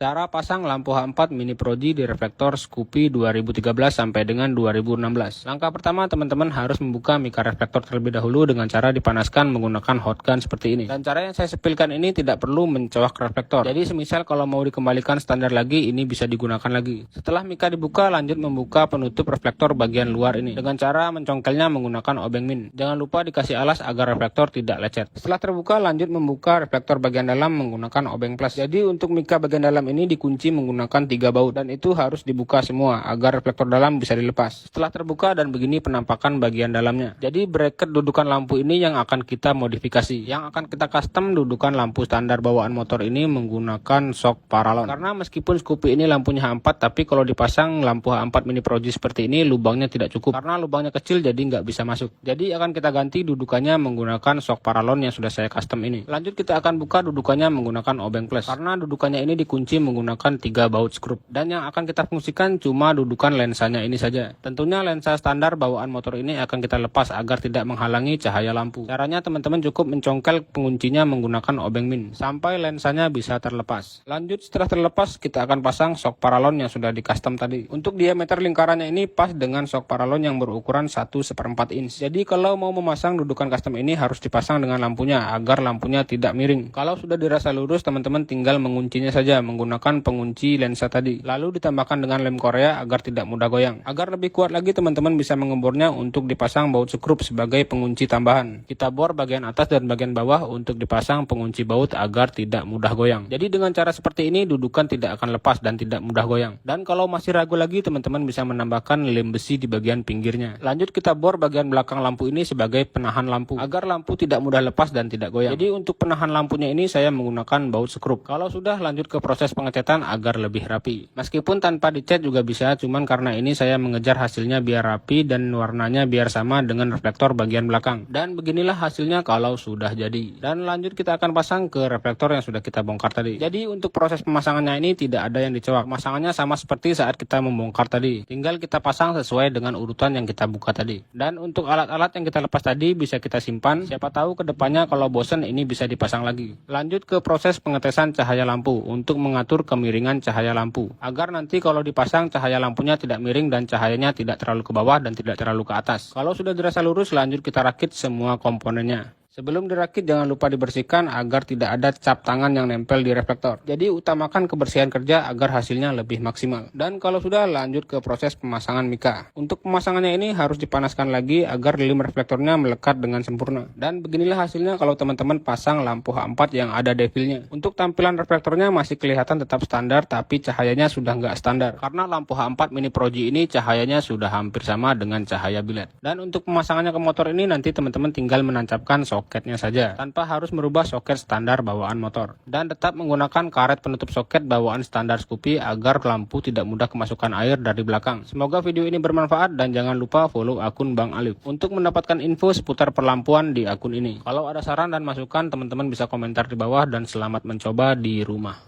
Cara pasang lampu H4 Mini Pro G di reflektor Scoopy 2013 sampai dengan 2016. Langkah pertama, teman-teman harus membuka mika reflektor terlebih dahulu dengan cara dipanaskan menggunakan hot gun seperti ini. Dan cara yang saya sepilkan ini tidak perlu mencolok reflektor. Jadi semisal kalau mau dikembalikan standar lagi, ini bisa digunakan lagi. Setelah mika dibuka, lanjut membuka penutup reflektor bagian luar ini dengan cara mencongkelnya menggunakan obeng min. Jangan lupa dikasih alas agar reflektor tidak lecet. Setelah terbuka, lanjut membuka reflektor bagian dalam menggunakan obeng plus. Jadi untuk mika bagian dalam ini dikunci menggunakan 3 baut dan itu harus dibuka semua agar reflektor dalam bisa dilepas. Setelah terbuka dan begini penampakan bagian dalamnya. Jadi bracket dudukan lampu ini yang akan kita modifikasi. Yang akan kita custom dudukan lampu standar bawaan motor ini menggunakan shock paralon. Karena meskipun Scoopy ini lampunya H4, tapi kalau dipasang lampu H4 Mini Pro G seperti ini lubangnya tidak cukup. Karena lubangnya kecil jadi nggak bisa masuk. Jadi akan kita ganti dudukannya menggunakan shock paralon yang sudah saya custom ini. Lanjut kita akan buka dudukannya menggunakan obeng plus. Karena dudukannya ini dikunci menggunakan 3 baut skrup dan yang akan kita fungsikan cuma dudukan lensanya ini saja. Tentunya lensa standar bawaan motor ini akan kita lepas agar tidak menghalangi cahaya lampu. Caranya teman-teman cukup mencongkel penguncinya menggunakan obeng min sampai lensanya bisa terlepas. Lanjut setelah terlepas kita akan pasang shock paralon yang sudah di custom tadi. Untuk diameter lingkarannya ini pas dengan shock paralon yang berukuran 1/4 inch. Jadi kalau mau memasang dudukan custom ini harus dipasang dengan lampunya agar lampunya tidak miring. Kalau sudah dirasa lurus, teman-teman tinggal menguncinya saja menggunakan pengunci lensa tadi. Lalu ditambahkan dengan lem Korea agar tidak mudah goyang. Agar lebih kuat lagi, teman-teman bisa mengembornya untuk dipasang baut skrup sebagai pengunci tambahan. Kita bor bagian atas dan bagian bawah untuk dipasang pengunci baut agar tidak mudah goyang. Jadi dengan cara seperti ini dudukan tidak akan lepas dan tidak mudah goyang. Dan kalau masih ragu lagi, teman-teman bisa menambahkan lem besi di bagian pinggirnya. Lanjut kita bor bagian belakang lampu ini sebagai penahan lampu agar lampu tidak mudah lepas dan tidak goyang. Jadi untuk penahan lampunya ini saya menggunakan baut skrup. Kalau sudah, lanjut ke proses pengecatan agar lebih rapi. Meskipun tanpa dicat juga bisa, cuman karena ini saya mengejar hasilnya biar rapi dan warnanya biar sama dengan reflektor bagian belakang. Dan beginilah hasilnya kalau sudah jadi. Dan lanjut kita akan pasang ke reflektor yang sudah kita bongkar tadi. Jadi untuk proses pemasangannya ini tidak ada yang dicowak. Pemasangannya sama seperti saat kita membongkar tadi. Tinggal kita pasang sesuai dengan urutan yang kita buka tadi. Dan untuk alat-alat yang kita lepas tadi bisa kita simpan. Siapa tahu kedepannya kalau bosan ini bisa dipasang lagi. Lanjut ke proses pengetesan cahaya lampu untuk mengatur kemiringan cahaya lampu agar nanti kalau dipasang cahaya lampunya tidak miring dan cahayanya tidak terlalu ke bawah dan tidak terlalu ke atas. Kalau sudah dirasa lurus, lanjut kita rakit semua komponennya. Sebelum dirakit jangan lupa dibersihkan agar tidak ada cap tangan yang nempel di reflektor. Jadi utamakan kebersihan kerja agar hasilnya lebih maksimal. Dan kalau sudah, lanjut ke proses pemasangan mika. Untuk pemasangannya ini harus dipanaskan lagi agar lem reflektornya melekat dengan sempurna. Dan beginilah hasilnya kalau teman-teman pasang lampu H4 yang ada devilnya. Untuk tampilan reflektornya masih kelihatan tetap standar, tapi cahayanya sudah nggak standar. Karena lampu H4 Mini Pro G ini cahayanya sudah hampir sama dengan cahaya bilet. Dan untuk pemasangannya ke motor ini nanti teman-teman tinggal menancapkan soketnya saja tanpa harus merubah soket standar bawaan motor dan tetap menggunakan karet penutup soket bawaan standar Scoopy agar lampu tidak mudah kemasukan air dari belakang. Semoga video ini bermanfaat dan jangan lupa follow akun Bang Alif untuk mendapatkan info seputar perlampuan di akun ini. Kalau ada saran dan masukan, teman-teman bisa komentar di bawah dan selamat mencoba di rumah.